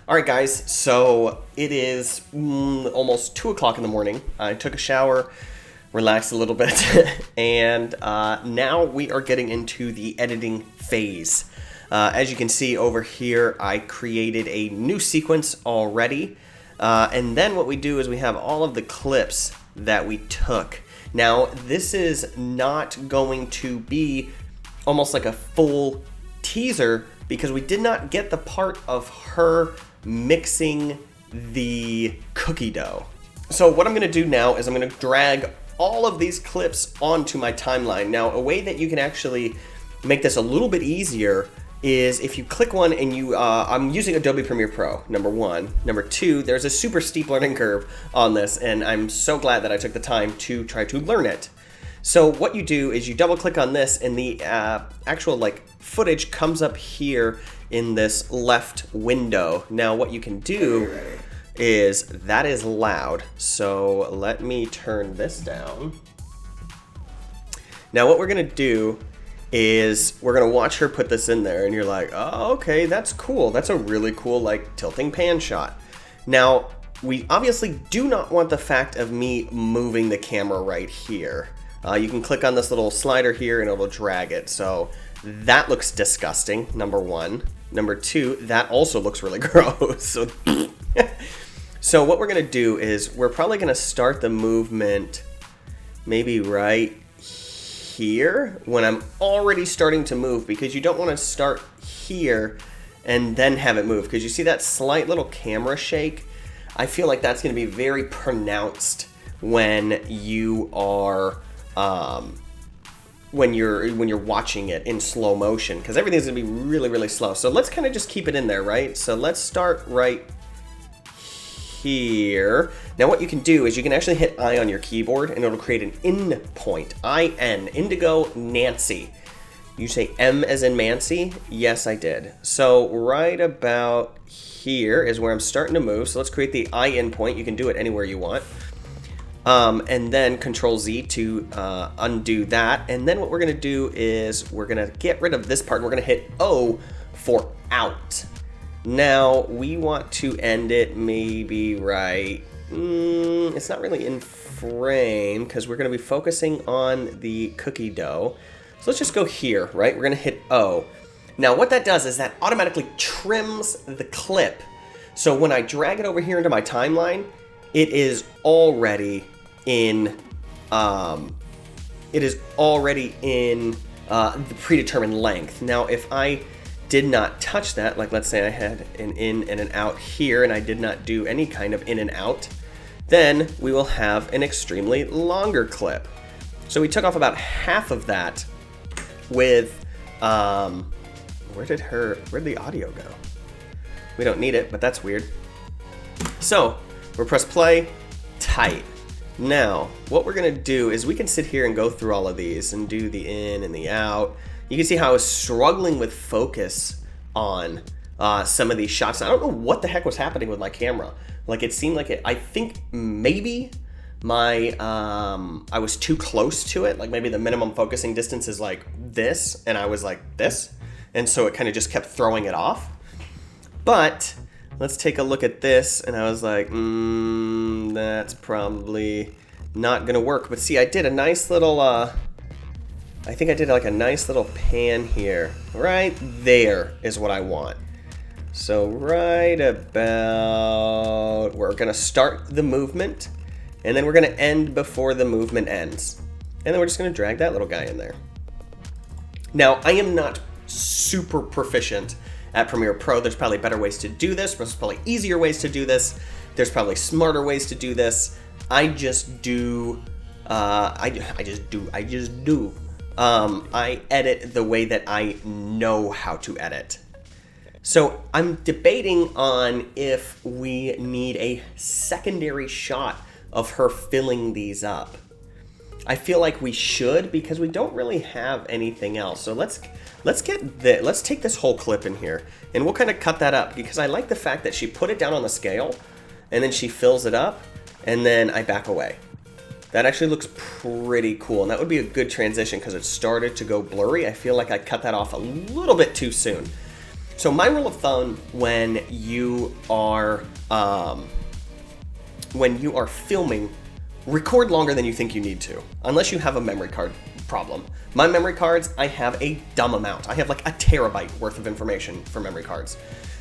All right, guys, so it is almost 2 o'clock in the morning. I took a shower, relaxed a little bit, and now we are getting into the editing phase. As you can see over here, I created a new sequence already. And then what we do is we have all of the clips that we took. Now, this is not going to be almost like a full teaser because we did not get the part of her mixing the cookie dough. So what I'm gonna do now is I'm gonna drag all of these clips onto my timeline. Now, a way that you can actually make this a little bit easier is if you click one and I'm using Adobe Premiere Pro, number one. Number two, there's a super steep learning curve on this, and I'm so glad that I took the time to try to learn it. So what you do is you double click on this and the actual footage comes up here in this left window. Now what you can do is, that is loud, so let me turn this down. Now what we're gonna do is we're gonna watch her put this in there, and you're like, oh, okay, that's cool. That's a really cool tilting pan shot. Now, we obviously do not want the fact of me moving the camera right here. You can click on this little slider here and it'll drag it. So that looks disgusting, number one. Number two, that also looks really gross. So what we're gonna do is we're probably gonna start the movement maybe right here when I'm already starting to move, because you don't want to start here and then have it move, because you see that slight little camera shake. I feel like that's going to be very pronounced when you are when you're watching it in slow motion, because everything's going to be really, really slow. So let's kind of just keep it in there, right? So let's start right here. Now what you can do is you can actually hit I on your keyboard and it'll create an in point. I-N, Indigo Nancy. You say M as in Mancy? Yes, I did. So right about here is where I'm starting to move. So let's create the I in point. You can do it anywhere you want. And then Control Z to undo that. And then what we're gonna do is we're gonna get rid of this part. We're gonna hit O for out. Now we want to end it maybe right. It's not really in frame because we're going to be focusing on the cookie dough. So let's just go here, right? We're going to hit O. Now what that does is that automatically trims the clip. So when I drag it over here into my timeline, it is already in the predetermined length. Now if I did not touch that, like let's say I had an in and an out here and I did not do any kind of in and out, then we will have an extremely longer clip. So we took off about half of that with, where'd the audio go? We don't need it, but that's weird. So we'll press play, tight. Now, what we're gonna do is we can sit here and go through all of these and do the in and the out. You can see how I was struggling with focus on some of these shots. I don't know what the heck was happening with my camera. It seemed like I think maybe I was too close to it. Maybe the minimum focusing distance is like this, and I was like this. And so it kind of just kept throwing it off. But let's take a look at this. And I was like, that's probably not gonna work. But see, I did a nice little, I think I did a nice little pan here. Right there is what I want. So right about, we're gonna start the movement and then we're gonna end before the movement ends. And then we're just gonna drag that little guy in there. Now, I am not super proficient at Premiere Pro. There's probably better ways to do this. There's probably easier ways to do this. There's probably smarter ways to do this. I just do, I just do. I edit the way that I know how to edit. So I'm debating on if we need a secondary shot of her filling these up. I feel like we should, because we don't really have anything else. So let's take this whole clip in here and we'll kind of cut that up, because I like the fact that she put it down on the scale and then she fills it up and then I back away. That actually looks pretty cool, and that would be a good transition because it started to go blurry. I feel like I cut that off a little bit too soon. So my rule of thumb when you are filming, record longer than you think you need to, unless you have a memory card problem. My memory cards, I have a dumb amount. I have like a terabyte worth of information for memory cards.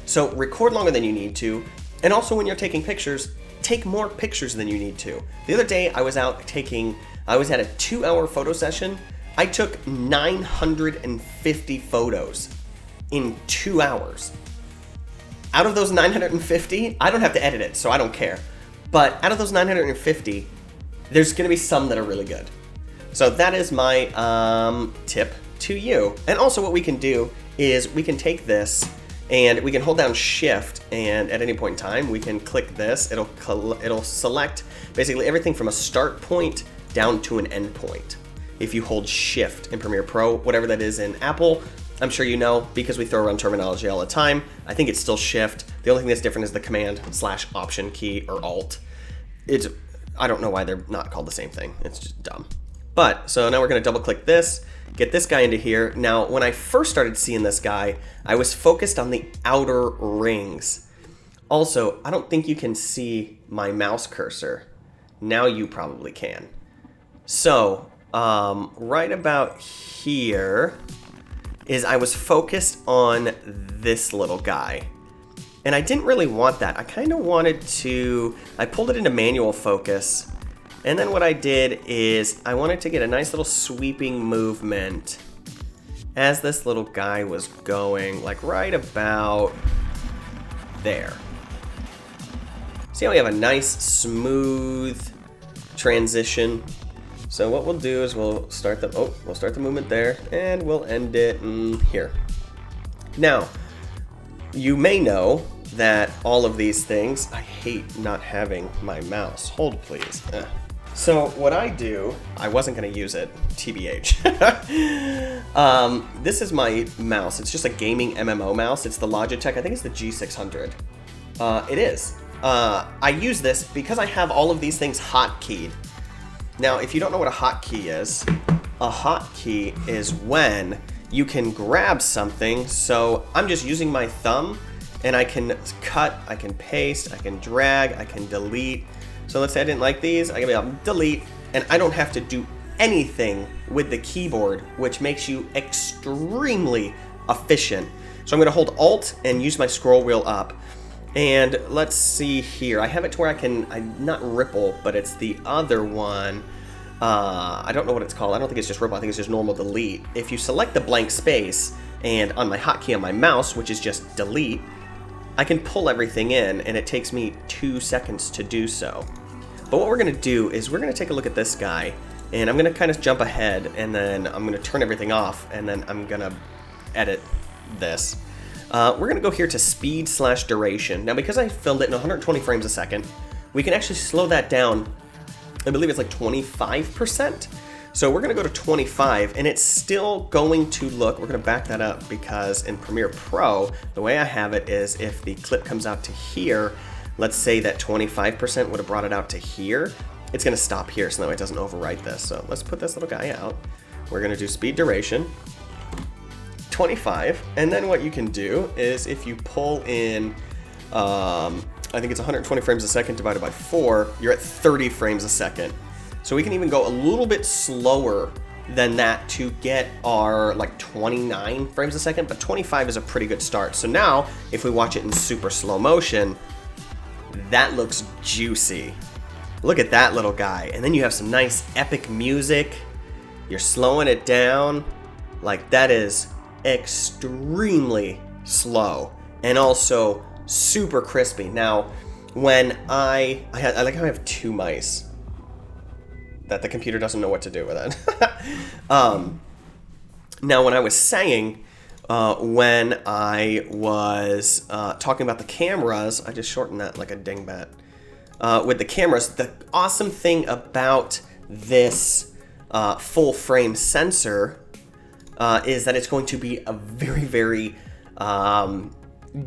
So record longer than you need to, and also when you're taking pictures, take more pictures than you need to. The other day I was at a 2-hour photo session. I took 950 photos in 2 hours. Out of those 950, I don't have to edit it, so I don't care. But out of those 950, there's gonna be some that are really good. So that is my tip to you. And also what we can do is we can take this and we can hold down Shift, and at any point in time, we can click this. It'll select basically everything from a start point down to an end point. If you hold Shift in Premiere Pro, whatever that is in Apple, I'm sure you know because we throw around terminology all the time. I think it's still Shift. The only thing that's different is the Command/Option key or Alt. I don't know why they're not called the same thing. It's just dumb. But, so now we're gonna double click this, get this guy into here. Now, when I first started seeing this guy, I was focused on the outer rings. Also, I don't think you can see my mouse cursor. Now you probably can. So, right about here is I was focused on this little guy. And I didn't really want that. I kind of wanted to, I pulled it into manual focus. And then what I did is I wanted to get a nice little sweeping movement as this little guy was going, like right about there. See how we have a nice smooth transition? So what we'll do is we'll start the movement there, and we'll end it here. Now, you may know that all of these things, I hate not having my mouse. Hold please. So what I do, I wasn't gonna use it, TBH. This is my mouse. It's just a gaming MMO mouse. It's the Logitech, I think it's the G600. It is. I use this because I have all of these things hotkeyed. Now, if you don't know what a hotkey is, a hotkey is when you can grab something. So I'm just using my thumb and I can cut, I can paste, I can drag, I can delete. So let's say I didn't like these, I can be able to delete, and I don't have to do anything with the keyboard, which makes you extremely efficient. So I'm gonna hold Alt and use my scroll wheel up. And let's see here, I have it to where I can, not ripple, but it's the other one. I don't know what it's called. I don't think it's just ripple, I think it's just normal delete. If you select the blank space, and on my hotkey on my mouse, which is just delete, I can pull everything in, and it takes me 2 seconds to do so. But what we're gonna do is we're gonna take a look at this guy, and I'm gonna kind of jump ahead, and then I'm gonna turn everything off, and then I'm gonna edit this. We're gonna go here to speed/duration. Now, because I filmed it in 120 frames a second, we can actually slow that down. I believe it's like 25%. So we're gonna go to 25, and it's still going to look, we're gonna back that up because in Premiere Pro, the way I have it is if the clip comes out to here, let's say that 25% would have brought it out to here, it's gonna stop here so that way it doesn't overwrite this. So let's put this little guy out. We're gonna do speed duration, 25, and then what you can do is if you pull in, I think it's 120 frames a second divided by 4, you're at 30 frames a second. So we can even go a little bit slower than that to get our like 29 frames a second, but 25 is a pretty good start. So now, if we watch it in super slow motion, that looks juicy. Look at that little guy. And then you have some nice epic music. You're slowing it down. Like that is extremely slow and also super crispy. Now, when I like how I have 2 mice that the computer doesn't know what to do with it. Now, when I was saying, when I was talking about the cameras, I just shortened that like a dingbat. With the cameras, the awesome thing about this full frame sensor is that it's going to be a very, very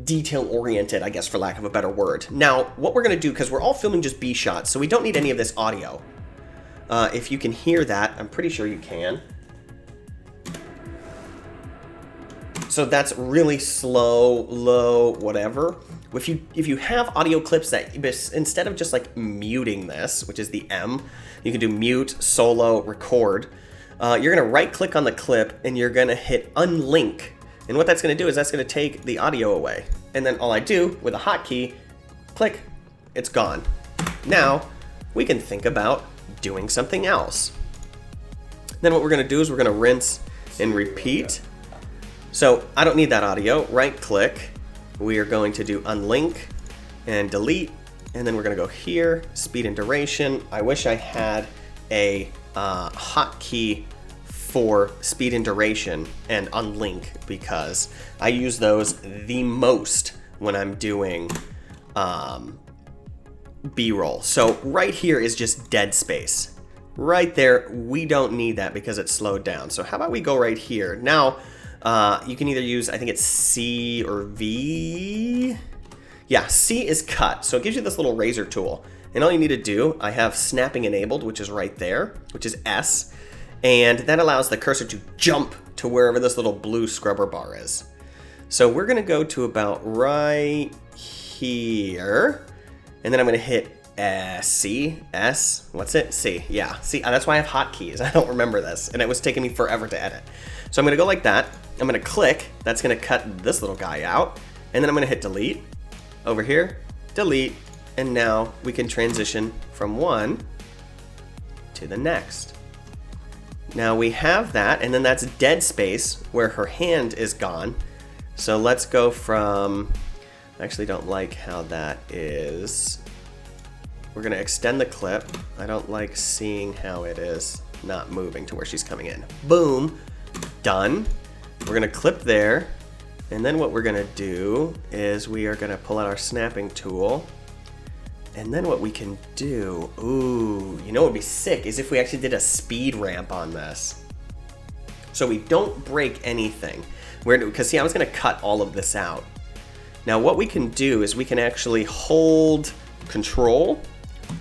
detail-oriented, I guess, for lack of a better word. Now, what we're going to do, because we're all filming just B shots, so we don't need any of this audio. If you can hear that, I'm pretty sure you can. So that's really slow, low, whatever. If you have audio clips that instead of just like muting this, which is the M, you can do mute, solo, record. You're gonna right click on the clip and you're gonna hit unlink. And what that's gonna do is that's gonna take the audio away. And then all I do with a hotkey, click, it's gone. Now we can think about doing something else. Then what we're gonna do is we're gonna rinse and repeat. So I don't need that audio, right click. We are going to do unlink and delete. And then we're gonna go here, speed and duration. I wish I had a hotkey for speed and duration and unlink because I use those the most when I'm doing B-roll. So right here is just dead space. Right there, we don't need that because it's slowed down. So how about we go right here? Now, you can either use, I think it's C or V. Yeah, C is cut. So it gives you this little razor tool. And all you need to do, I have snapping enabled, which is right there, which is S. And that allows the cursor to jump to wherever this little blue scrubber bar is. So we're gonna go to about right here. And then I'm gonna hit C, S, what's it? C, yeah. See, that's why I have hotkeys. I don't remember this, and it was taking me forever to edit. So I'm gonna go like that. I'm gonna click, that's gonna cut this little guy out. And then I'm gonna hit delete over here, delete, and now we can transition from one to the next. Now we have that, and then that's dead space where her hand is gone. So let's go from, I actually don't like how that is. We're gonna extend the clip. I don't like seeing how it is not moving to where she's coming in. Boom, done. We're gonna clip there. And then what we're gonna do is we are gonna pull out our snapping tool. And then what we can do, ooh, you know what would be sick is if we actually did a speed ramp on this. So we don't break anything. Because see, I was gonna cut all of this out. Now what we can do is we can actually hold Control,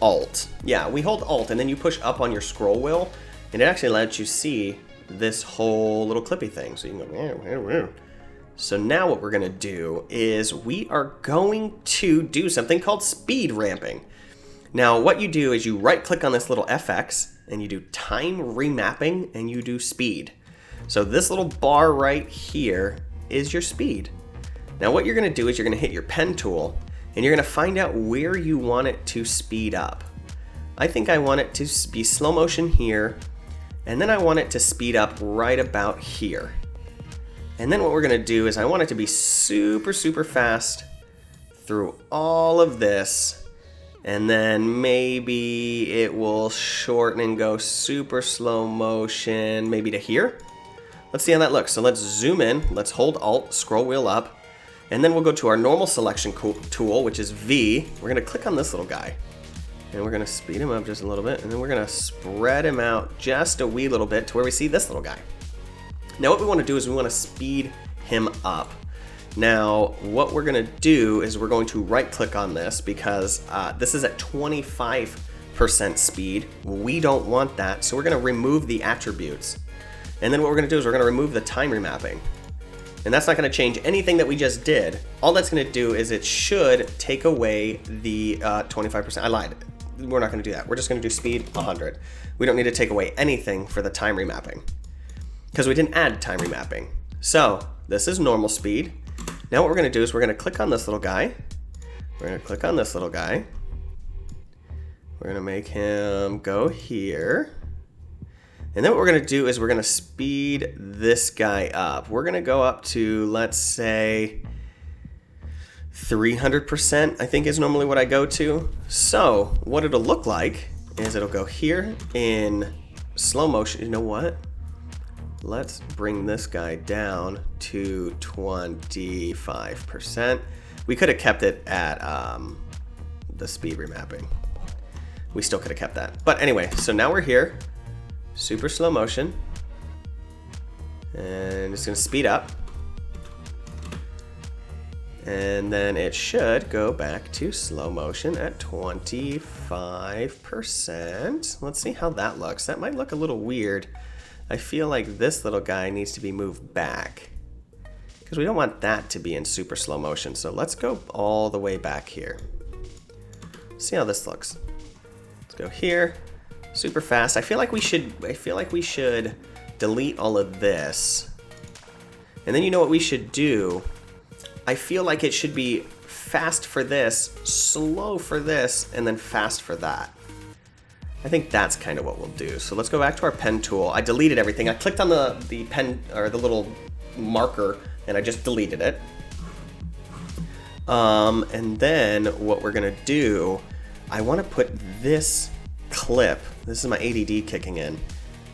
Alt. Yeah, we hold Alt and then you push up on your scroll wheel and it actually lets you see this whole little clippy thing. So you can go, so now what we're gonna do is we are going to do something called speed ramping. Now what you do is you right click on this little FX and you do time remapping and you do speed. So this little bar right here is your speed. Now what you're gonna do is you're gonna hit your pen tool and you're gonna find out where you want it to speed up. I think I want it to be slow motion here, and then I want it to speed up right about here. And then what we're gonna do is I want it to be super, super fast through all of this, and then maybe it will shorten and go super slow motion, maybe to here. Let's see how that looks. So let's zoom in, let's hold Alt, scroll wheel up, and then we'll go to our normal selection tool, which is V. We're gonna click on this little guy. And we're gonna speed him up just a little bit, and then we're gonna spread him out just a wee little bit to where we see this little guy. Now what we wanna do is we wanna speed him up. Now what we're gonna do is we're going to right click on this because this is at 25% speed. We don't want that, so we're gonna remove the attributes. And then what we're gonna do is we're gonna remove the time remapping. And that's not gonna change anything that we just did. All that's gonna do is it should take away the 25%. I lied, we're not gonna do that. We're just gonna do speed 100. We don't need to take away anything for the time remapping because we didn't add time remapping. So this is normal speed. Now what we're gonna do is we're gonna click on this little guy. We're gonna click on this little guy. We're gonna make him go here. And then what we're gonna do is we're gonna speed this guy up. We're gonna go up to, let's say, 300%, I think is normally what I go to. So what it'll look like is it'll go here in slow motion. You know what? Let's bring this guy down to 25%. We could have kept it at the speed remapping. We still could have kept that. But anyway, so now we're here. Super slow motion, and it's gonna speed up, and then it should go back to slow motion at 25%. Let's see how that looks. That might look a little weird. I feel like this little guy needs to be moved back, because we don't want that to be in super slow motion. So let's go all the way back here. See how this looks. Let's go here, super fast. I feel like we should delete all of this. And then you know what we should do? I feel like it should be fast for this, slow for this, and then fast for that. I think that's kind of what we'll do. So let's go back to our pen tool. I deleted everything. I clicked on the pen, or the little marker, and I just deleted it. And then what we're gonna do, I wanna put this clip, this is my ADD kicking in.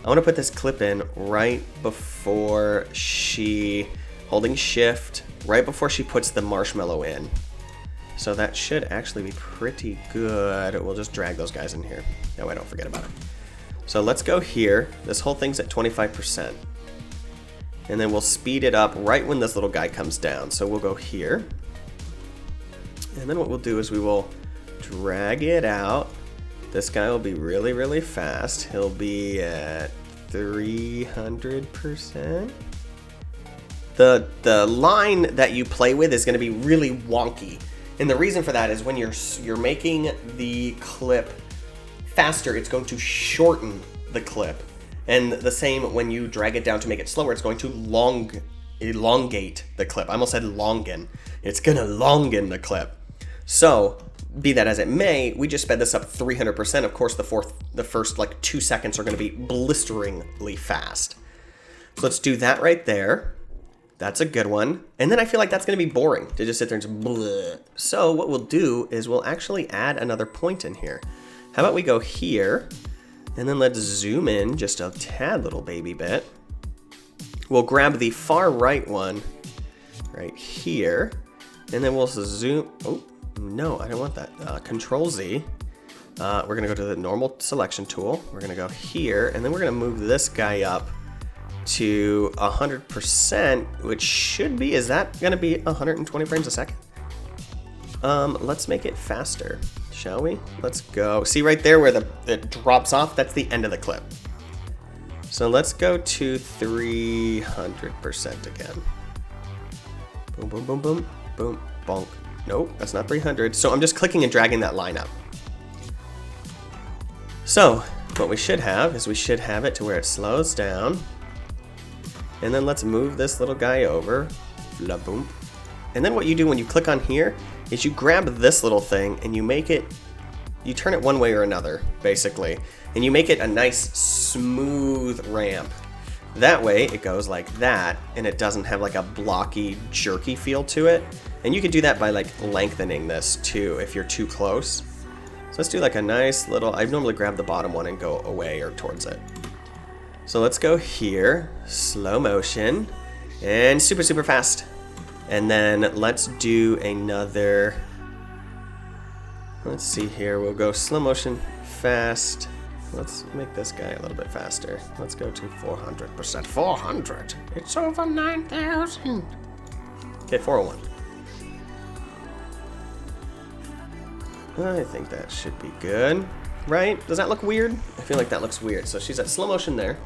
I wanna put this clip in right before she, holding shift, right before she puts the marshmallow in. So that should actually be pretty good. We'll just drag those guys in here. That way I don't forget about it. So let's go here. This whole thing's at 25%. And then we'll speed it up right when this little guy comes down. So we'll go here. And then what we'll do is we will drag it out. This guy will be really, really fast. He'll be at 300%. The line that you play with is going to be really wonky. And the reason for that is when you're making the clip faster, it's going to shorten the clip. And the same when you drag it down to make it slower, it's going to elongate the clip. I almost said longen. It's going to longen the clip. So, be that as it may, we just sped this up 300%. Of course, the first like 2 seconds are going to be blisteringly fast. So let's do that right there. That's a good one. And then I feel like that's going to be boring to just sit there and just bleh. So what we'll do is we'll actually add another point in here. How about we go here, and then let's zoom in just a tad little baby bit. We'll grab the far right one right here, and then we'll zoom. Oh, no, I don't want that. Control Z. We're going to go to the normal selection tool. We're going to go here, and then we're going to move this guy up to 100%, which should be, is that going to be 120 frames a second? Let's make it faster, shall we? Let's go. See right there where it drops off? That's the end of the clip. So let's go to 300% again. Boom, boom, boom, boom, boom, bonk. Nope, that's not 300. So I'm just clicking and dragging that line up. So what we should have is we should have it to where it slows down. And then let's move this little guy over. Blah, boom. And then what you do when you click on here is you grab this little thing and you turn it one way or another, basically. And you make it a nice smooth ramp. That way it goes like that and it doesn't have like a blocky, jerky feel to it. And you can do that by like lengthening this too if you're too close. So let's do like a nice little, I normally grab the bottom one and go away or towards it. So let's go here, slow motion, and super, super fast. And then let's do another, let's see here, we'll go slow motion, fast. Let's make this guy a little bit faster. Let's go to 400%. 400, it's over 9,000. Okay, 401. I think that should be good. Right? Does that look weird? I feel like that looks weird. So she's at slow motion there.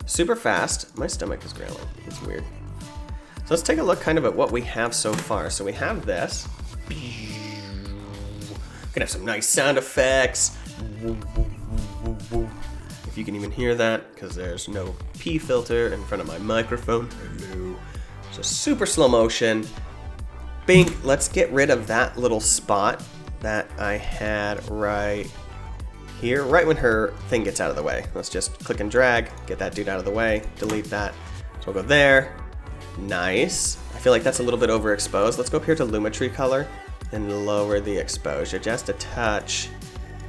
Super fast. My stomach is growling. It's weird. So let's take a look kind of at what we have so far. So we have this. Gonna have some nice sound effects. If you can even hear that, because there's no P filter in front of my microphone. Hello. So super slow motion. Bing. Let's get rid of that little spot that I had right here, right when her thing gets out of the way. Let's just click and drag, get that dude out of the way, delete that. So we'll go there. Nice. I feel like that's a little bit overexposed. Let's go up here to Lumetri color and lower the exposure just a touch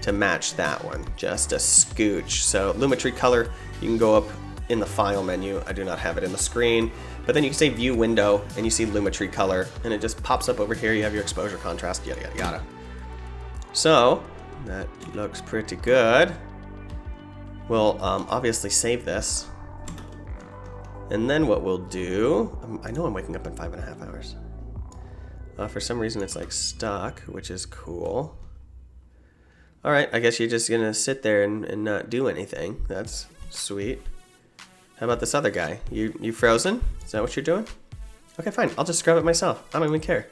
to match that one, just a scooch. So Lumetri color, you can go up in the file menu. I do not have it in the screen, but then you can say view window and you see Lumetri color and it just pops up over here. You have your exposure, contrast, yada, yada, yada. So that looks pretty good. We'll obviously save this. And then what we'll do, I know I'm waking up in 5.5 hours. For some reason it's like stuck, which is cool. All right, I guess you're just gonna sit there and not do anything. That's sweet. How about this other guy? You frozen? Is that what you're doing? Okay, fine. I'll just grab it myself. I don't even care.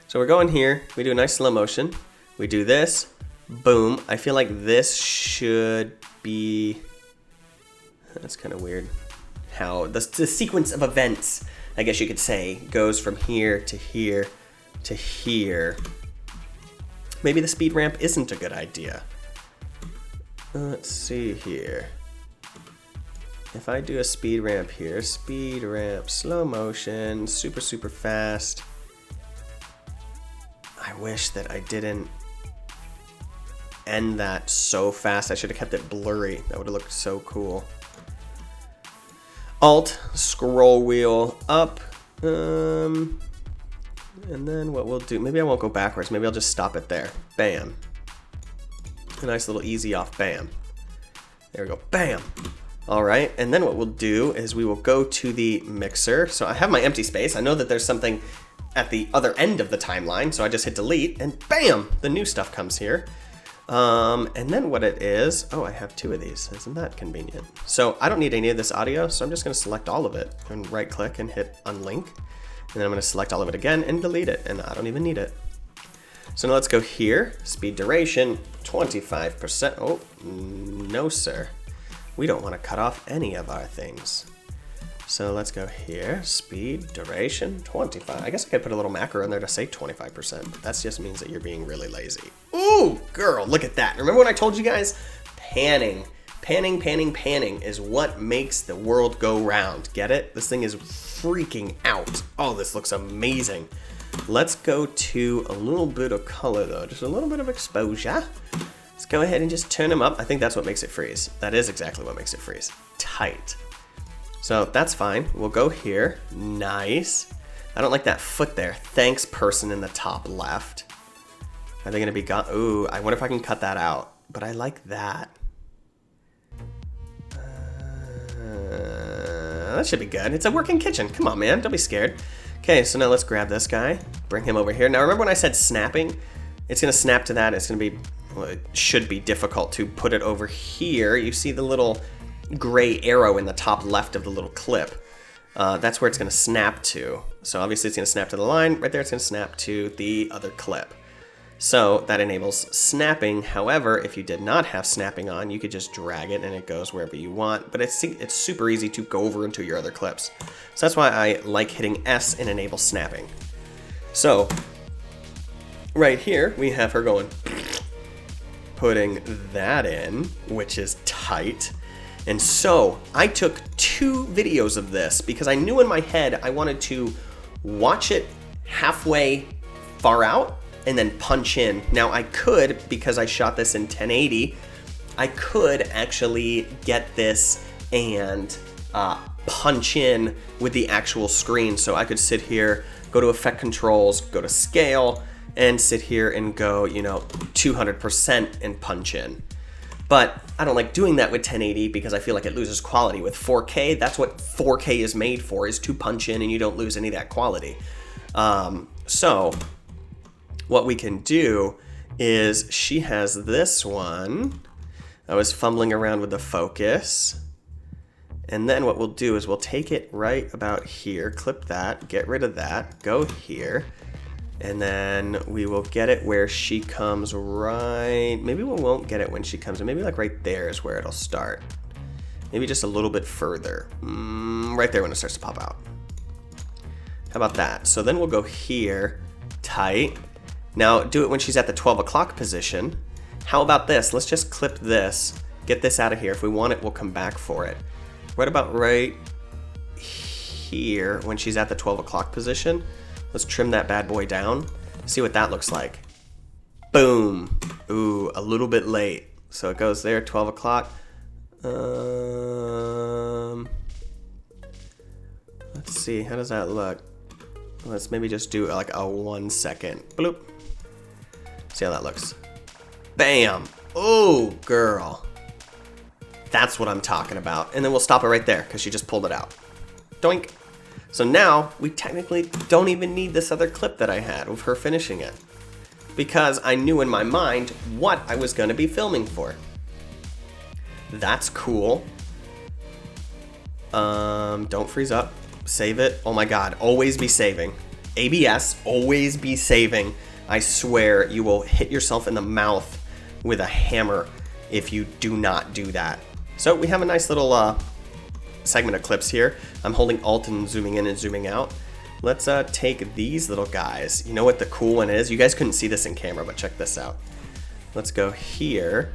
So we're going here. We do a nice slow motion. We do this. Boom. I feel like this should be... That's kind of weird. How the sequence of events, I guess you could say, goes from here to here to here. Maybe the speed ramp isn't a good idea. Let's see here. If I do a speed ramp here, speed ramp, slow motion, super, super fast. I wish that I didn't end that so fast. I should have kept it blurry. That would have looked so cool. Alt, scroll wheel up. And then what we'll do, maybe I won't go backwards. Maybe I'll just stop it there. Bam. A nice little easy off, bam. There we go, bam. All right, and then what we'll do is we will go to the mixer. So I have my empty space. I know that there's something at the other end of the timeline, so I just hit delete, and bam, the new stuff comes here. And then what it is, oh, I have 2 of these. Isn't that convenient? So I don't need any of this audio, so I'm just gonna select all of it and right click and hit unlink. And then I'm gonna select all of it again and delete it, and I don't even need it. So now let's go here, speed duration, 25%. Oh, no, sir. We don't wanna cut off any of our things. So let's go here, speed, duration, 25. I guess I could put a little macro in there to say 25%, but that just means that you're being really lazy. Ooh, girl, look at that. Remember when I told you guys? Panning is what makes the world go round. Get it? This thing is freaking out. Oh, this looks amazing. Let's go to a little bit of color though, just a little bit of exposure. Let's go ahead and just turn them up. I think that's what makes it freeze. That is exactly what makes it freeze. Tight. So that's fine. We'll go here. Nice. I don't like that foot there. Thanks, person in the top left. Are they gonna be gone? Ooh, I wonder if I can cut that out. But I like that. That should be good. It's a working kitchen. Come on, man. Don't be scared. Okay, so now let's grab this guy. Bring him over here. Now remember when I said snapping? It's gonna snap to that. It's gonna be, well, it should be difficult to put it over here. You see the little gray arrow in the top left of the little clip. That's where it's going to snap to. So obviously it's going to snap to the line. Right there it's going to snap to the other clip. So that enables snapping. However, if you did not have snapping on, you could just drag it and it goes wherever you want. But it's super easy to go over into your other clips. So that's why I like hitting S and enable snapping. So right here we have her going, putting that in, which is tight. And so I took 2 videos of this because I knew in my head I wanted to watch it halfway far out and then punch in. Now I could, because I shot this in 1080, I could actually get this and punch in with the actual screen. So I could sit here, go to effect controls, go to scale, and sit here and go, 200% and punch in. But I don't like doing that with 1080 because I feel like it loses quality. With 4K, that's what 4K is made for, is to punch in and you don't lose any of that quality. So what we can do is, she has this one. I was fumbling around with the focus. And then what we'll do is we'll take it right about here, clip that, get rid of that, go here. And then we will get it where she comes right, maybe we won't get it when she comes in, maybe like right there is where it'll start. Maybe just a little bit further, right there when it starts to pop out. How about that? So then we'll go here, tight. Now do it when she's at the 12 o'clock position. How about this? Let's just clip this, get this out of here. If we want it, we'll come back for it. Right about right here when she's at the 12 o'clock position. Let's trim that bad boy down. See what that looks like. Boom. Ooh, a little bit late. So it goes there, 12 o'clock. Let's see, how does that look? Let's maybe just do like a 1 second. Bloop. See how that looks. Bam. Oh, girl. That's what I'm talking about. And then we'll stop it right there because she just pulled it out. Doink. So now we technically don't even need this other clip that I had of her finishing it, because I knew in my mind what I was going to be filming for. That's cool. Don't freeze up. Save it. Oh my God, always be saving. ABS, always be saving. I swear you will hit yourself in the mouth with a hammer if you do not do that. So we have a nice little segment of clips here. I'm holding Alt and zooming in and zooming out. Let's take these little guys. You know what the cool one is? You guys couldn't see this in camera, but check this out. Let's go here.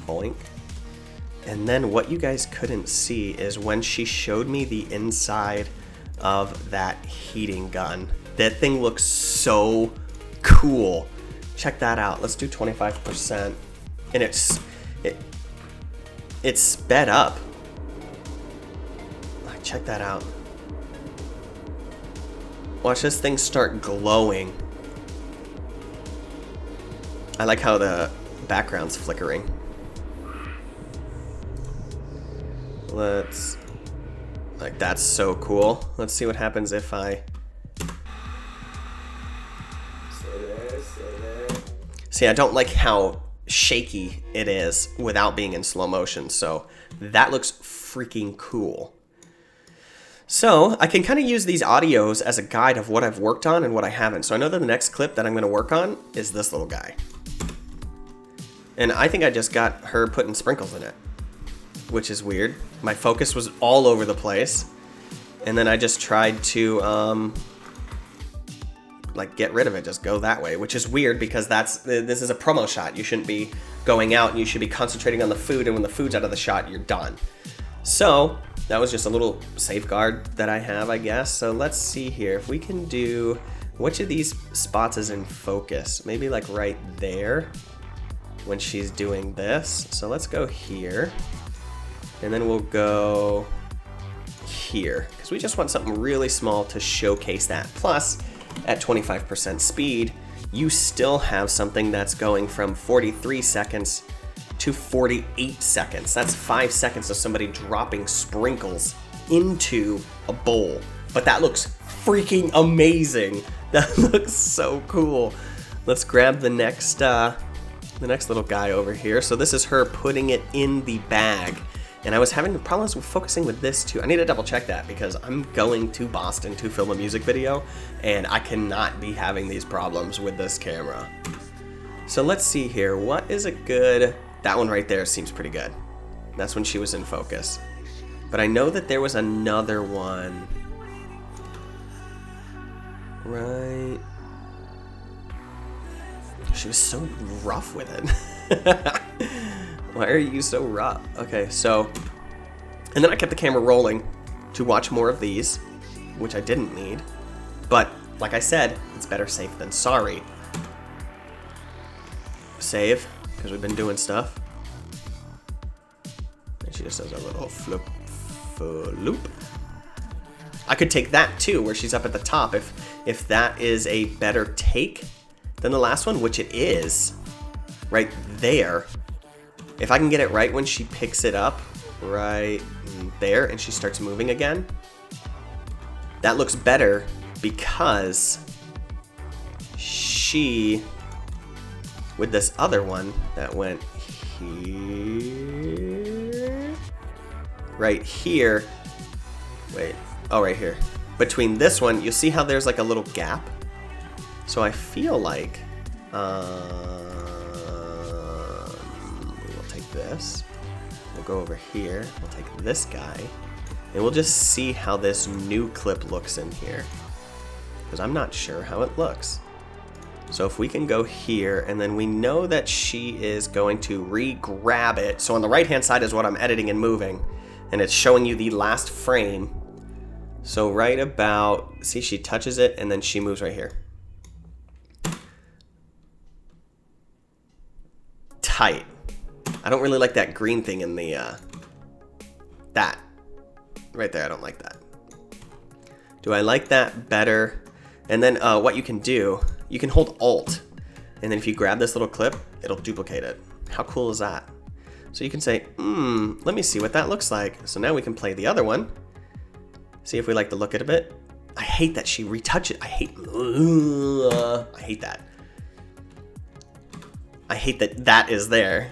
Boink. And then what you guys couldn't see is when she showed me the inside of that heating gun. That thing looks so cool. Check that out. Let's do 25%. And it's sped up. Check that out. Watch this thing start glowing. I like how the background's flickering. That's so cool. Let's see what happens if I see. I don't like how shaky it is without being in slow motion, so that looks freaking cool. So I can kind of use these audios as a guide of what I've worked on and what I haven't. So I know that the next clip that I'm going to work on is this little guy. And I think I just got her putting sprinkles in it, which is weird. My focus was all over the place. And then I just tried to get rid of it, just go that way, which is weird because this is a promo shot. You shouldn't be going out and you should be concentrating on the food, and when the food's out of the shot, you're done. So that was just a little safeguard that I have, I guess. So let's see here if we can do, which of these spots is in focus? Maybe like right there when she's doing this. So let's go here, and then we'll go here because we just want something really small to showcase that. Plus, at 25% speed, you still have something that's going from 43 seconds to 48 seconds. That's 5 seconds of somebody dropping sprinkles into a bowl. But that looks freaking amazing. That looks so cool. Let's grab the next little guy over here. So this is her putting it in the bag. And I was having problems with focusing with this too. I need to double check that because I'm going to Boston to film a music video and I cannot be having these problems with this camera. So let's see here. What is a good... That one right there seems pretty good. That's when she was in focus. But I know that there was another one. Right. She was so rough with it. Why are you so rough? Okay, so, and then I kept the camera rolling to watch more of these, which I didn't need. But like I said, it's better safe than sorry. Save, because we've been doing stuff. And she just does a little loop. I could take that too, where she's up at the top, if that is a better take than the last one, which it is, right there. If I can get it right when she picks it up, right there, and she starts moving again, that looks better because she, with this other one that went here, right here, wait, oh, right here. Between this one, you'll see how there's like a little gap. So I feel like, this. We'll go over here, we'll take this guy, and we'll just see how this new clip looks in here, because I'm not sure how it looks. So if we can go here, and then we know that she is going to re-grab it. So on the right hand side is what I'm editing and moving, and it's showing you the last frame. So right about, see, she touches it and then she moves right here. Tight. I don't really like that green thing in the, that. Right there, I don't like that. Do I like that better? And then what you can do, you can hold Alt, and then if you grab this little clip, it'll duplicate it. How cool is that? So you can say, let me see what that looks like. So now we can play the other one. See if we like the look of it a bit. I hate that she retouch it. I hate that. I hate that that is there.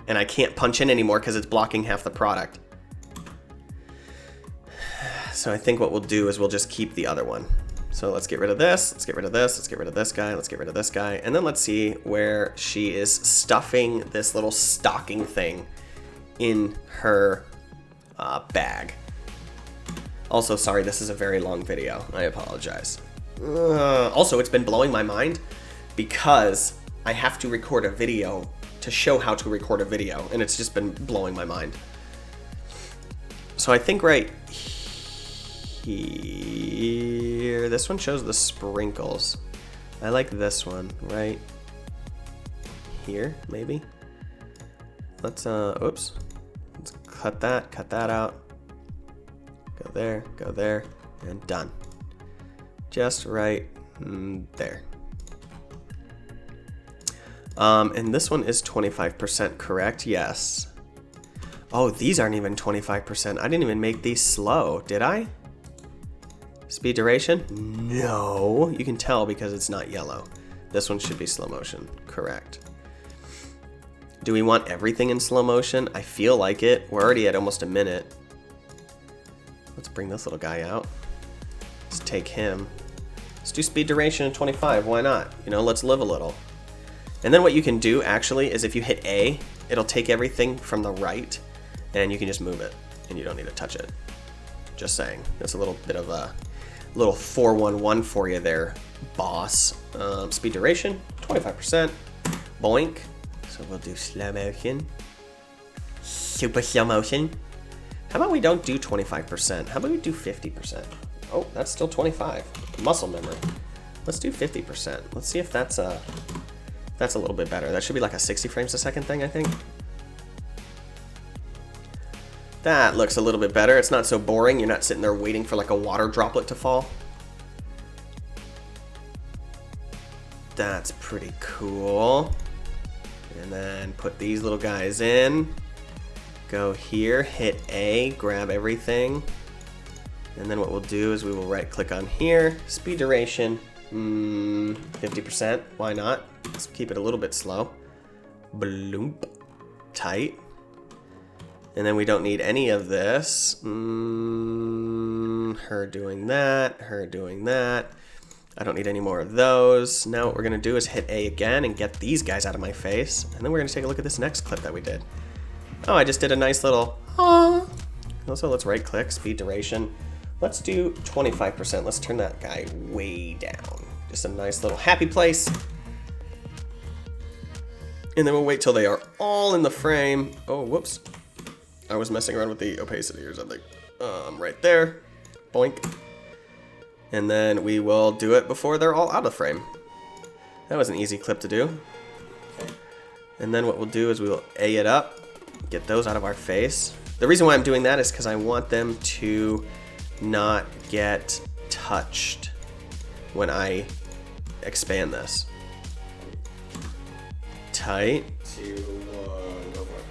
And I can't punch in anymore because it's blocking half the product. So I think what we'll do is we'll just keep the other one. So let's get rid of this, let's get rid of this, let's get rid of this guy, let's get rid of this guy, and then let's see where she is stuffing this little stocking thing in her bag. Also, sorry, this is a very long video. I apologize. Also, it's been blowing my mind because I have to record a video to show how to record a video, and it's just been blowing my mind. So I think right here, this one shows the sprinkles. I like this one right here, maybe. Let's oops. Let's cut that out. Go there, and done. Just right there. And this one is 25% correct, yes. Oh, these aren't even 25%. I didn't even make these slow, did I? Speed duration? No, you can tell because it's not yellow. This one should be slow motion, correct. Do we want everything in slow motion? I feel like it. We're already at almost a minute. Let's bring this little guy out. Let's take him. Let's do speed duration in 25, why not? You know, let's live a little. And then what you can do actually is if you hit A, it'll take everything from the right and you can just move it and you don't need to touch it. Just saying. That's a little bit of a little 411 for you there, boss. Speed duration, 25%. Boink. So we'll do slow motion. Super slow motion. How about we don't do 25%? How about we do 50%? Oh, that's still 25. Muscle memory. Let's do 50%. Let's see if that's a little bit better. That should be like a 60 frames a second thing, I think. That looks a little bit better. It's not so boring. You're not sitting there waiting for like a water droplet to fall. That's pretty cool. And then put these little guys in. Go here, hit A, grab everything. And then what we'll do is we will right click on here. Speed duration, 50%, why not? Let's keep it a little bit slow. Bloomp, tight. And then we don't need any of this. Her doing that, her doing that. I don't need any more of those. Now what we're gonna do is hit A again and get these guys out of my face. And then we're gonna take a look at this next clip that we did. Oh, I just did a nice little, aww. Also, let's right click, speed duration. Let's do 25%. Let's turn that guy way down. Just a nice little happy place. And then we'll wait till they are all in the frame. Oh, whoops. I was messing around with the opacity or something. Right there, boink. And then we will do it before they're all out of frame. That was an easy clip to do. And then what we'll do is we will A it up, get those out of our face. The reason why I'm doing that is because I want them to not get touched when I expand this. Tight. 2, 1, go for it.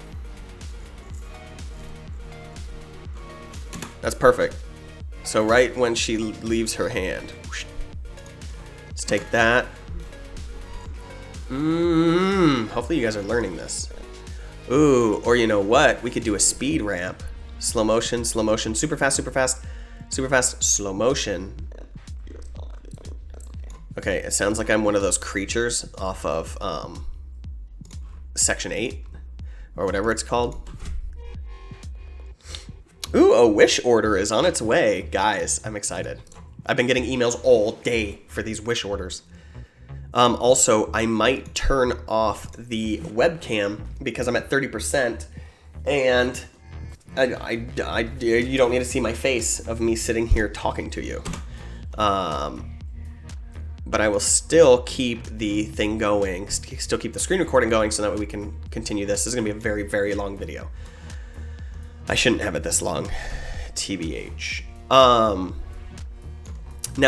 That's perfect. So right when she leaves her hand, let's take that. Hopefully you guys are learning this. Ooh, or you know what? We could do a speed ramp. Slow motion, super fast, super fast, super fast, slow motion. Okay, it sounds like I'm one of those creatures off of Section 8 or whatever it's called. Ooh, a wish order is on its way. Guys, I'm excited. I've been getting emails all day for these wish orders. Also, I might turn off the webcam because I'm at 30% and you don't need to see my face of me sitting here talking to you. But I will still keep the thing going, still keep the screen recording going so that way we can continue this. This is gonna be a very, very long video. I shouldn't have it this long, TBH. Now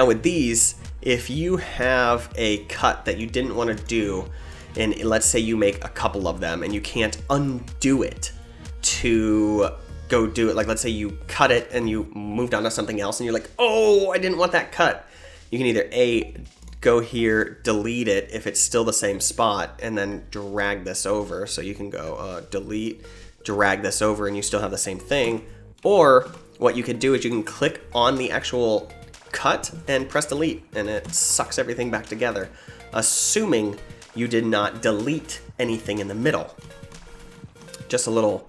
with these, if you have a cut that you didn't want to do, and let's say you make a couple of them and you can't undo it to go do it, like let's say you cut it and you moved on to something else and you're like, oh, I didn't want that cut. You can either A, go here, delete it if it's still the same spot, and then drag this over. So you can go delete, drag this over and you still have the same thing. Or what you can do is you can click on the actual cut and press delete, and it sucks everything back together, assuming you did not delete anything in the middle. Just a little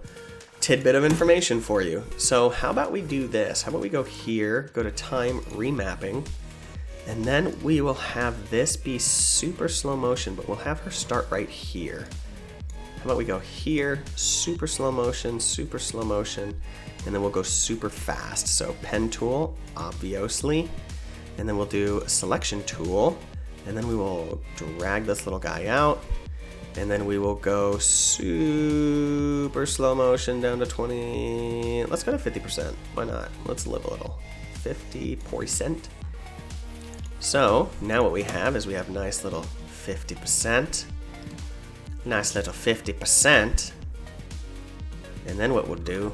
tidbit of information for you. So how about we do this? How about we go here, go to time remapping, and then we will have this be super slow motion, but we'll have her start right here. How about we go here, super slow motion, and then we'll go super fast. So pen tool, obviously, and then we'll do a selection tool, and then we will drag this little guy out, and then we will go super slow motion down to 20. Let's go to 50%. Why not? Let's live a little. 50%. So now what we have is we have nice little 50%. Nice little 50%. And then what we'll do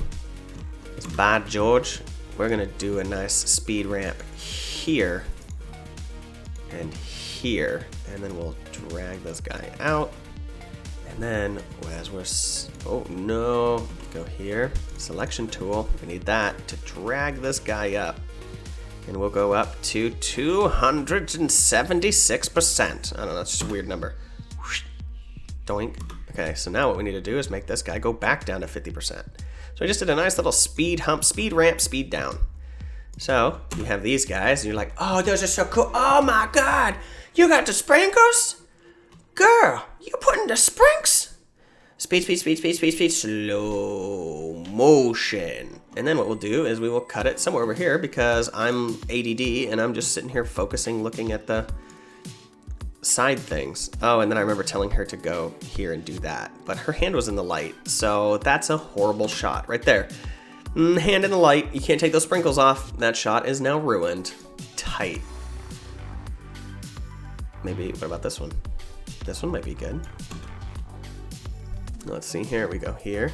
is, by George, we're gonna do a nice speed ramp here and here, and then we'll drag this guy out. And then as we're, oh no, go here, selection tool, we need that to drag this guy up. And we'll go up to 276%. I don't know, that's just a weird number. Doink. Okay, so now what we need to do is make this guy go back down to 50%. So I just did a nice little speed hump, speed ramp, speed down. So you have these guys, and you're like, oh, those are so cool. Oh my God, you got the sprinkles? Girl, you putting the sprinks? Speed, speed, speed, speed, speed, speed, slow motion. And then what we'll do is we will cut it somewhere over here because I'm ADD and I'm just sitting here focusing, looking at the side things. Oh, and then I remember telling her to go here and do that, but her hand was in the light, so that's a horrible shot right there. Hand in the light, you can't take those sprinkles off. That shot is now ruined. Tight. Maybe, what about this one? This one might be good. Let's see, here we go, here.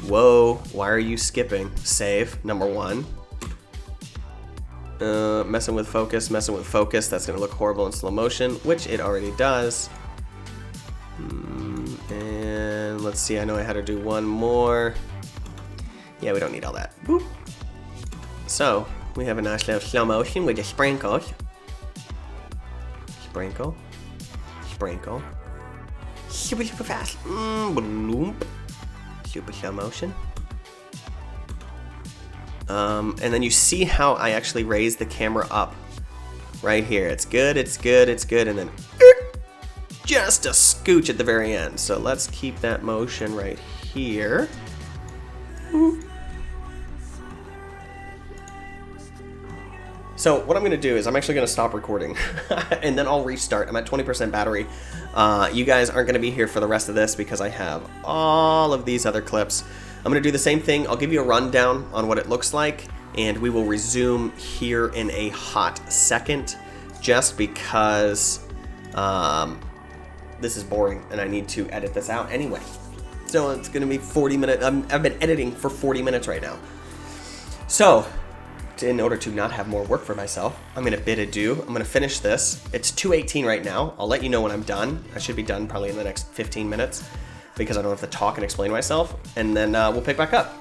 Whoa, why are you skipping? Save, number one. Messing with focus, that's gonna look horrible in slow motion, which it already does. And let's see, I know I had to do one more. Yeah, we don't need all that. Boop. So, we have a nice little slow motion with the sprinkles. Sprinkle, sprinkle. Super, super fast. Bloop. Super slow motion. And then you see how I actually raise the camera up right here. It's good, it's good, it's good, and then just a scooch at the very end. So let's keep that motion right here. So what I'm gonna do is I'm actually gonna stop recording and then I'll restart. I'm at 20% battery. You guys aren't gonna be here for the rest of this because I have all of these other clips. I'm gonna do the same thing. I'll give you a rundown on what it looks like, and we will resume here in a hot second, just because this is boring and I need to edit this out anyway. So it's gonna be 40 minutes. I've been editing for 40 minutes right now. So in order to not have more work for myself, I'm gonna bid adieu. I'm gonna finish this. It's 2:18 right now. I'll let you know when I'm done. I should be done probably in the next 15 minutes because I don't have to talk and explain myself, and then we'll pick back up.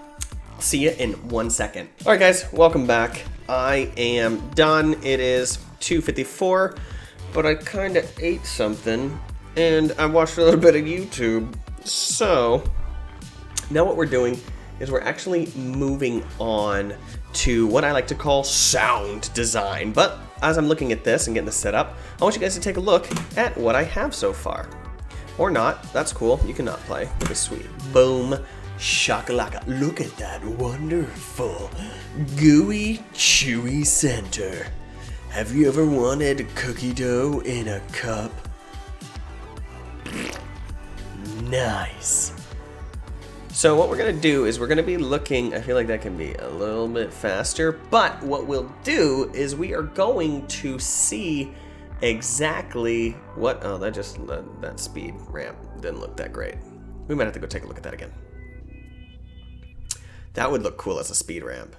See you in 1 second. All right, guys, welcome back. I am done. It is 2:54, but I kind of ate something, and I watched a little bit of YouTube. So now what we're doing is we're actually moving on to what I like to call sound design. But as I'm looking at this and getting this set up, I want you guys to take a look at what I have so far. Or not, that's cool, you cannot play, it's sweet. Boom, shakalaka, look at that wonderful, gooey, chewy center. Have you ever wanted cookie dough in a cup? Nice. So what we're gonna do is we're gonna be looking, I feel like that can be a little bit faster, but what we'll do is we are going to see exactly what, oh, that speed ramp didn't look that great. We might have to go take a look at that again. That would look cool as a speed ramp.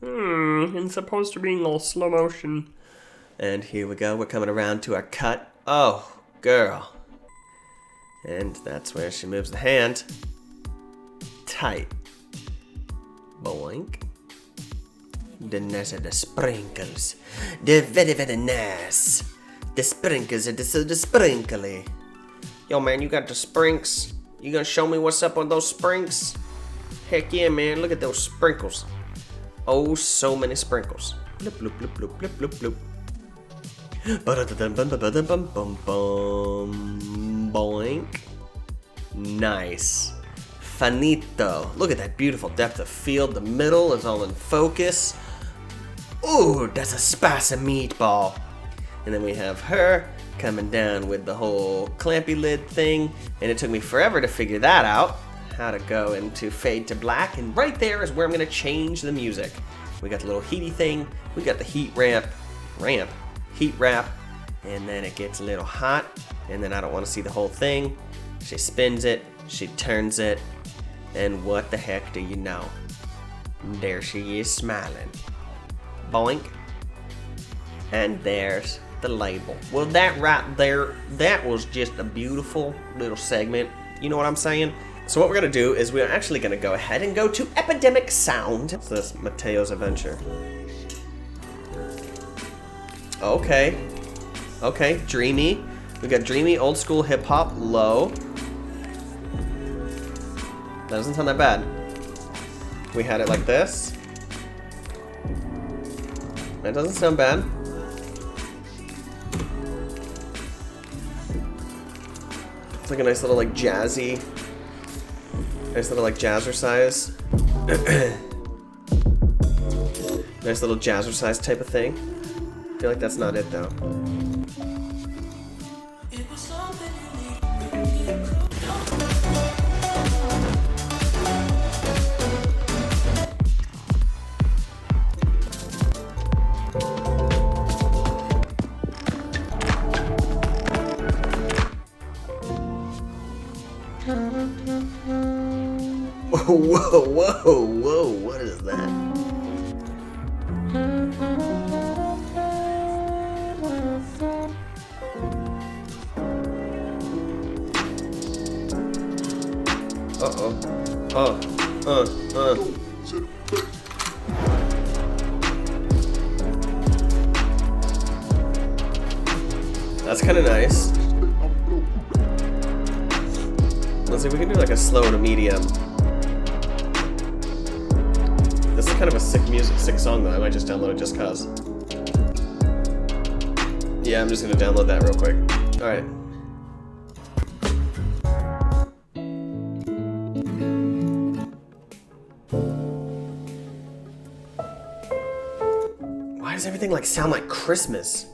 It's supposed to be in all slow motion. And here we go, we're coming around to our cut. Oh, girl. And that's where she moves the hand. Tight. Boink. The nice of the sprinkles. They're very, very nice. The sprinkles are so the sprinkly. Yo, man, you got the sprinks? You gonna show me what's up with those sprinks? Heck yeah, man. Look at those sprinkles. Oh, so many sprinkles. Bloop, bloop, bloop, bloop, bloop, bloop, bloop. Boink. Nice. Finito. Look at that beautiful depth of field. The middle is all in focus. Ooh, that's a spicy meatball. And then we have her coming down with the whole clampy lid thing. And it took me forever to figure that out. How to go into fade to black. And right there is where I'm going to change the music. We got the little heaty thing. We got the heat heat wrap. And then it gets a little hot. And then I don't want to see the whole thing. She spins it. She turns it. And what the heck do you know? There she is smiling. Boink. And there's the label. Well, that right there, that was just a beautiful little segment. You know what I'm saying? So what we're going to do is we're actually going to go ahead and go to Epidemic Sound. What's this? Mateo's Adventure. Okay. Okay, dreamy. We got dreamy, old school hip hop, low. That doesn't sound that bad. We had it like this. That doesn't sound bad. It's like a nice little like jazzy, jazzercise. Nice little jazzercise type of thing. I feel like that's not it though. Whoa, whoa, whoa, what is that? That's kind of nice. Let's see if we can do like a slow and a medium. This is kind of a sick song though. I might just download it just cause. Yeah, I'm just gonna download that real quick. Alright. Why does everything like sound like Christmas?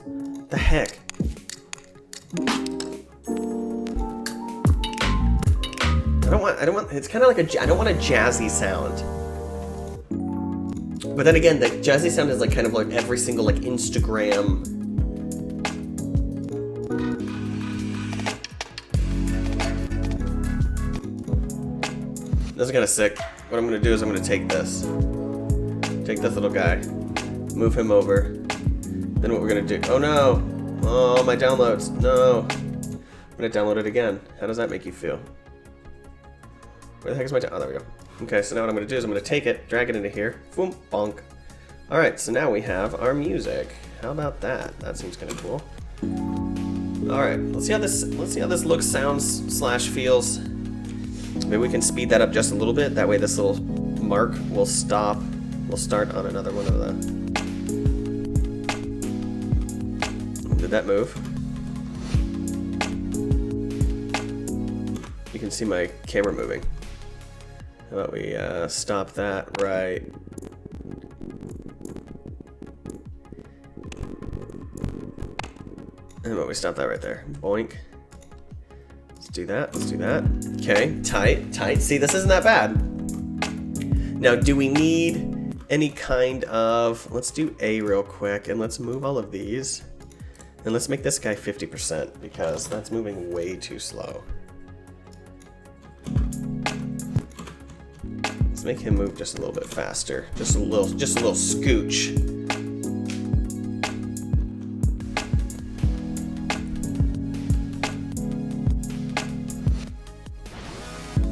The heck? I don't want, it's kind of like I don't want a jazzy sound. But then again, the jazzy sound is like kind of like every single like Instagram. This is kind of sick. What I'm going to do is I'm going to take this little guy, move him over. Then what we're going to do, oh no, oh my downloads, no. I'm going to download it again. How does that make you feel? Where the heck is my oh, there we go. Okay, so now what I'm going to do is I'm going to take it, drag it into here, boom, bonk. All right, so now we have our music. How about that? That seems kind of cool. All right, let's see how this looks, sounds / feels. Maybe we can speed that up just a little bit. That way, this little mark will stop. We'll start on another one of the. Did that move? You can see my camera moving. How about we stop that right? And how about we stop that right there? Boink. Let's do that. Let's do that. Okay, tight. See, this isn't that bad. Now, do we need any kind of? Let's do A real quick, and let's move all of these, and let's make this guy 50% because that's moving way too slow. Let's make him move just a little bit faster. Just a little scooch.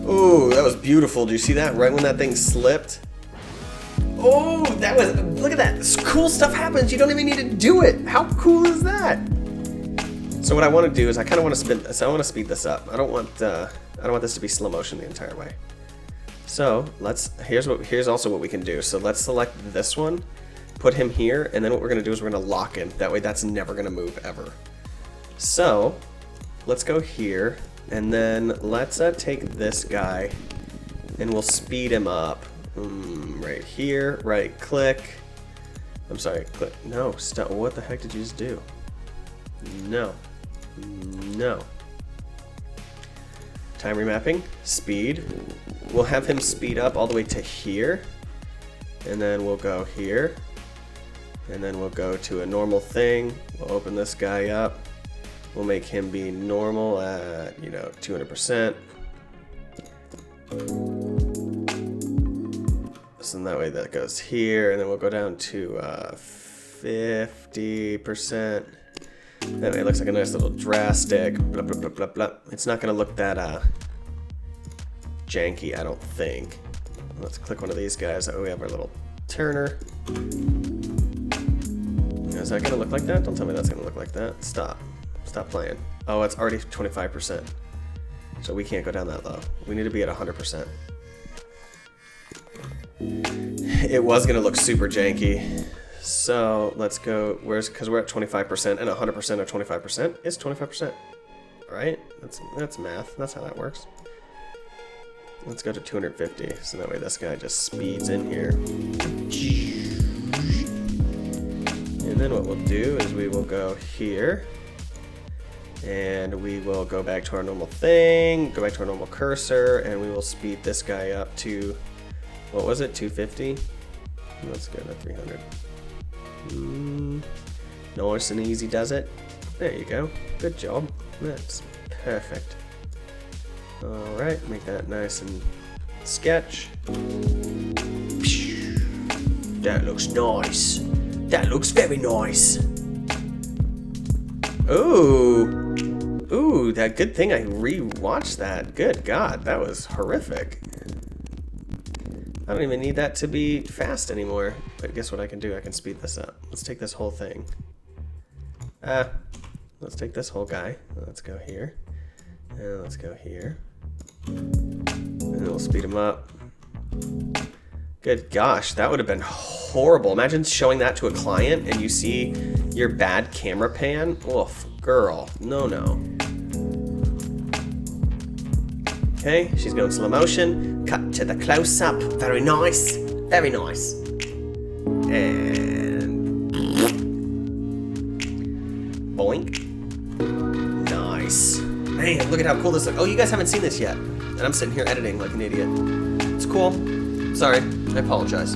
Ooh, that was beautiful. Do you see that? Right when that thing slipped. Oh, that was, look at that. This cool stuff happens. You don't even need to do it. How cool is that? So what I want to do is I kind of want to spin this. I want to speed this up. I don't want this to be slow motion the entire way. So here's also what we can do. So let's select this one, put him here, and then what we're going to do is we're going to lock him. That way that's never going to move ever. So let's go here, and then let's take this guy, and we'll speed him up. Right here, right click. I'm sorry, click. No, stop. What the heck did you just do? No. No. Time remapping, speed. We'll have him speed up all the way to here, and then we'll go here, and then we'll go to a normal thing. We'll open this guy up. We'll make him be normal at, 200%. So that way that goes here, and then we'll go down to 50%. That way it looks like a nice little drastic. Blah, blah, blah, blah, blah. It's not going to look that janky, I don't think. Let's click one of these guys. Oh, we have our little turner. Is that going to look like that? Don't tell me that's going to look like that. Stop. Stop playing. Oh, it's already 25%. So we can't go down that low. We need to be at 100%. It was going to look super janky. So let's go, because we're at 25%, and 100% of 25% is 25%. Right? That's math. That's how that works. Let's go to 250, so that way this guy just speeds in here. And then what we'll do is we will go here, and we will go back to our normal thing, go back to our normal cursor, and we will speed this guy up to, what was it, 250? Let's go to 300. Nice and easy does it. There you go. Good job. That's perfect. Alright, make that nice and sketch. That looks nice. That looks very nice. Ooh. Ooh, that good thing I re-watched that. Good God, that was horrific. I don't even need that to be fast anymore. But guess what I can do? I can speed this up. Let's take this whole thing. Let's take this whole guy. Let's go here. And let's go here. And we'll speed him up. Good gosh, that would have been horrible. Imagine showing that to a client and you see your bad camera pan. Oof, girl. No, no. Okay, she's going slow motion. Cut to the close-up. Very nice. Very nice. And boink. Nice. Man, look at how cool this looks. Oh, you guys haven't seen this yet. And I'm sitting here editing like an idiot. It's cool. Sorry, I apologize.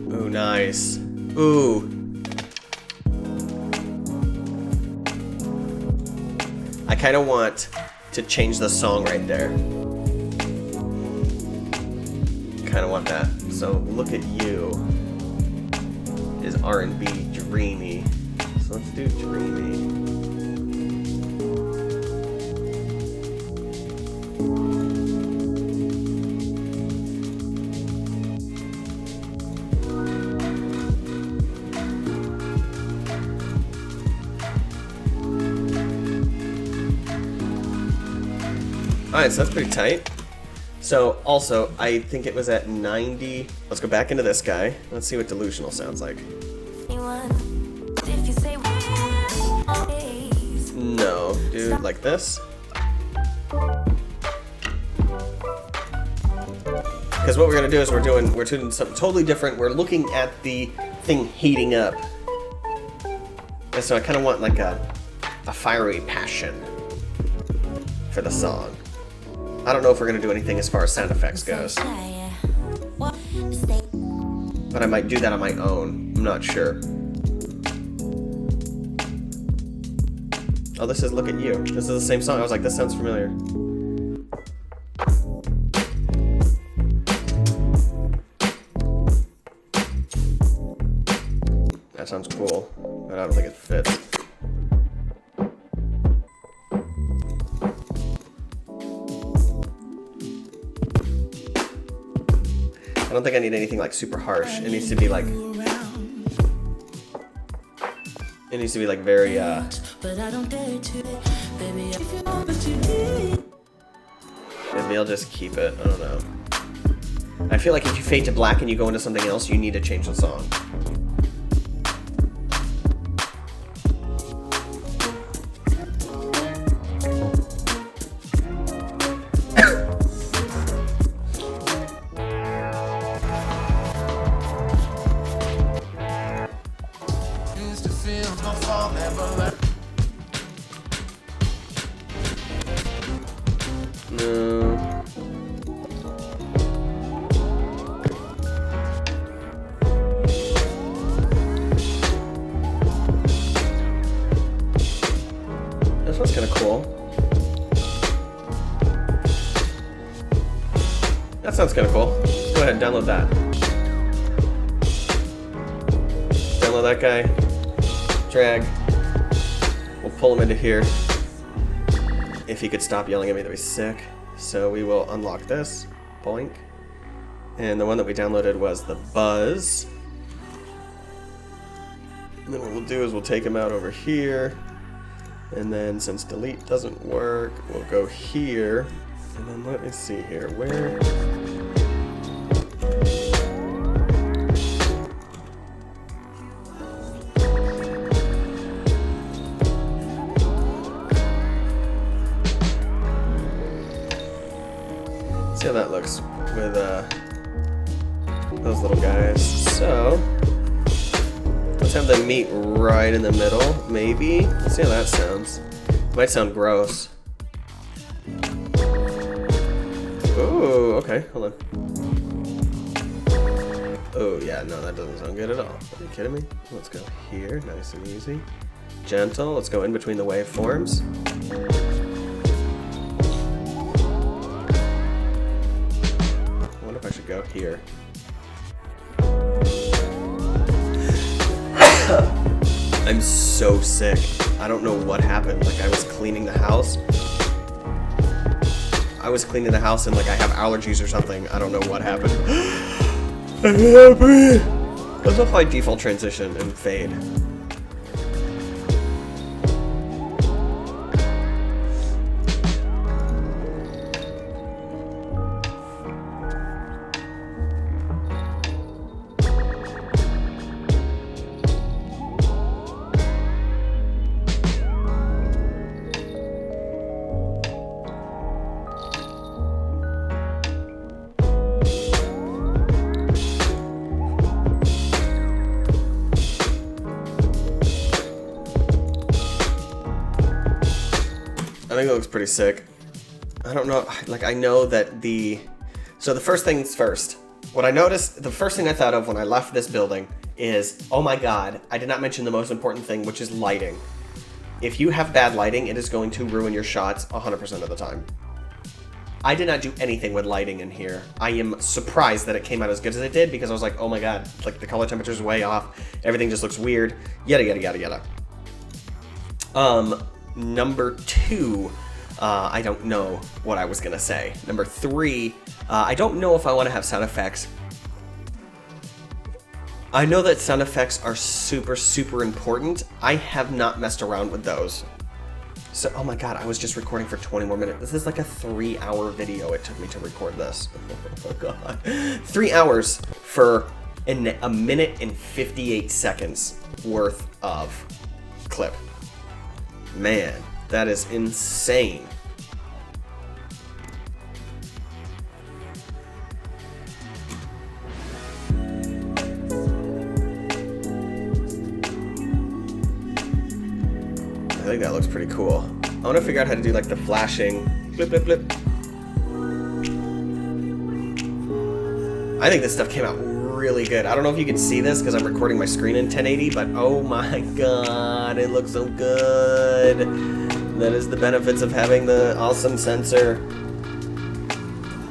Ooh, nice. Ooh. I kind of want to change the song right there. Kind of want that. So Look at You is R&B dreamy. So let's do dreamy. Alright, so that's pretty tight. So also, I think it was at 90. Let's go back into this guy. Let's see what delusional sounds like. No, dude, like this. Because what we're gonna do is we're doing something totally different. We're looking at the thing heating up. And so I kind of want like a fiery passion for the song. I don't know if we're going to do anything as far as sound effects goes. But I might do that on my own. I'm not sure. Oh, this is Look at You. This is the same song. I was like, this sounds familiar. That sounds cool, but I don't think it fits. I don't think I need anything like super harsh. It needs to be like... It needs to be like very, Maybe I'll just keep it. I don't know. I feel like if you fade to black and you go into something else, you need to change the song. No. This one's kind of cool. That sounds kind of cool. Let's go ahead and download that. Download that guy. Drag. We'll pull him into here. If he could stop yelling at me, that'd be sick. So we will unlock this. Boink. And the one that we downloaded was the Buzz. And then what we'll do is we'll take him out over here. And then since delete doesn't work, we'll go here. And then let me see here. Where? See how that looks with those little guys. So let's have them meet right in the middle, maybe. Let's see how that sounds. Might sound gross. Ooh, okay, hold on. Oh yeah, no, that doesn't sound good at all. Are you kidding me? Let's go here, nice and easy. Gentle, let's go in between the waveforms. I should go here. I'm so sick. I don't know what happened. Like I was cleaning the house. And like I have allergies or something. I don't know what happened. I'm happy. Let's apply default transition and fade. I think it looks pretty sick. I don't know, like I know that so the first things first. What I noticed, the first thing I thought of when I left this building is, oh my god, I did not mention the most important thing, which is lighting. If you have bad lighting, it is going to ruin your shots 100% of the time. I did not do anything with lighting in here. I am surprised that it came out as good as it did because I was like, oh my god, like the color temperature is way off. Everything just looks weird. Yada, yada, yada, yada. Number 2, I don't know what I was gonna say. Number 3, I don't know if I want to have sound effects. I know that sound effects are super, super important. I have not messed around with those. So, oh my god, I was just recording for 20 more minutes. This is like a 3-hour video it took me to record this. Oh my god. 3 hours for a minute and 58 seconds worth of clip. Man, that is insane. I think that looks pretty cool. I want to figure out how to do like the flashing blip blip blip. I think this stuff came out really good. I don't know if you can see this because I'm recording my screen in 1080, but oh my god, it looks so good. That is the benefits of having the awesome sensor.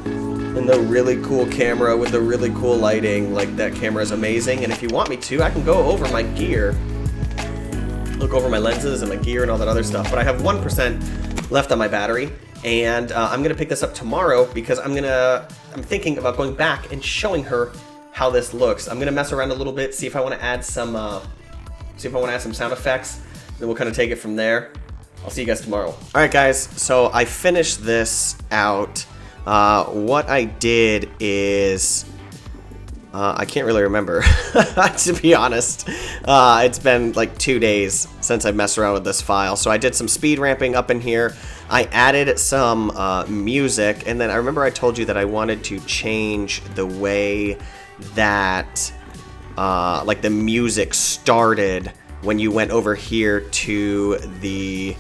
And the really cool camera with the really cool lighting. Like, that camera is amazing. And if you want me to, I can go over my gear. Look over my lenses and my gear and all that other stuff. But I have 1% left on my battery. And I'm going to pick this up tomorrow because I'm thinking about going back and showing her how this looks. I'm going to mess around a little bit, see if I want to add some sound effects. Then we'll kind of take it from there. I'll see you guys tomorrow. All right, guys. So I finished this out. What I did is, I can't really remember, to be honest. It's been like 2 days since I messed around with this file. So I did some speed ramping up in here. I added some music, and then I remember I told you that I wanted to change the way that like the music started when you went over here to the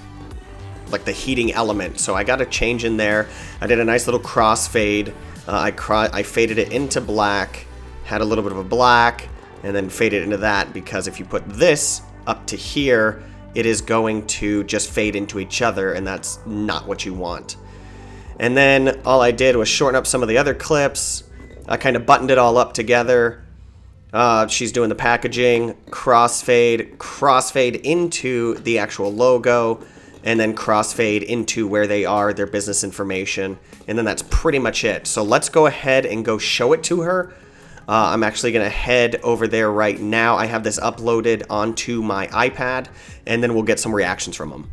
heating element. So I got a change in there. I did a nice little crossfade. I faded it into black, had a little bit of a black, and then faded into that, because if you put this up to here, it is going to just fade into each other, and that's not what you want. And then all I did was shorten up some of the other clips. I kind of buttoned it all up together. She's doing the packaging, crossfade into the actual logo, and then crossfade into where they are, their business information, and then that's pretty much it. So let's go ahead and go show it to her. I'm actually going to head over there right now. I have this uploaded onto my iPad, and then we'll get some reactions from them.